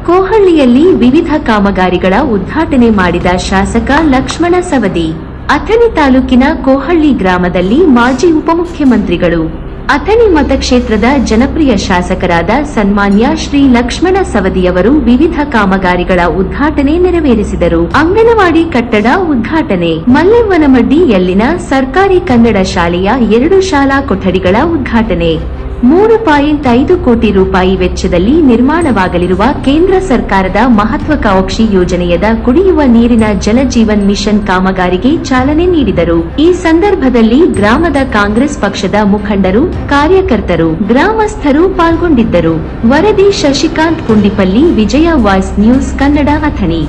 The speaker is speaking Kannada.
ಕೋಹಳ್ಳಿಯಲ್ಲಿ ವಿವಿಧ ಕಾಮಗಾರಿಗಳ ಉದ್ಘಾಟನೆ ಮಾಡಿದ ಶಾಸಕ ಲಕ್ಷ್ಮಣ ಸವದಿ. ಅಥಣಿ ತಾಲೂಕಿನ ಕೋಹಳ್ಳಿ ಗ್ರಾಮದಲ್ಲಿ ಮಾಜಿ ಉಪಮುಖ್ಯಮಂತ್ರಿಗಳು, ಅಥಣಿ ಮತಕ್ಷೇತ್ರದ ಜನಪ್ರಿಯ ಶಾಸಕರಾದ ಸನ್ಮಾನ್ಯ ಶ್ರೀ ಲಕ್ಷ್ಮಣ ಸವದಿಯವರು ವಿವಿಧ ಕಾಮಗಾರಿಗಳ ಉದ್ಘಾಟನೆ ನೆರವೇರಿಸಿದರು. ಅಂಗನವಾಡಿ ಕಟ್ಟಡ ಉದ್ಘಾಟನೆ, ಮಲ್ಲೆವ್ವನಮಡ್ಡಿಯಲ್ಲಿನ ಸರ್ಕಾರಿ ಕನ್ನಡ ಶಾಲೆಯ 2 ಶಾಲಾ ಕೊಠಡಿಗಳ ಉದ್ಘಾಟನೆ, 3.5 ಕೋಟಿ ರೂಪಾಯಿ ವೆಚ್ಚದಲ್ಲಿ ನಿರ್ಮಾಣವಾಗಲಿರುವ ಕೇಂದ್ರ ಸರ್ಕಾರದ ಮಹತ್ವಾಕಾಂಕ್ಷಿ ಯೋಜನೆಯಾದ ಕುಡಿಯುವ ನೀರಿನ ಜಲ ಜೀವನ್ ಮಿಷನ್ ಕಾಮಗಾರಿಗೆ ಚಾಲನೆ ನೀಡಿದರು. ಈ ಸಂದರ್ಭದಲ್ಲಿ ಗ್ರಾಮದ ಕಾಂಗ್ರೆಸ್ ಪಕ್ಷದ ಮುಖಂಡರು, ಕಾರ್ಯಕರ್ತರು, ಗ್ರಾಮಸ್ಥರು ಪಾಲ್ಗೊಂಡಿದ್ದರು. ವರದಿ ಶಶಿಕಾಂತ್ ಕುಂಡಿಪಲ್ಲಿ, ವಿಜಯ ವಾಯ್ಸ್ ನ್ಯೂಸ್ ಕನ್ನಡ, ಅಥಣಿ.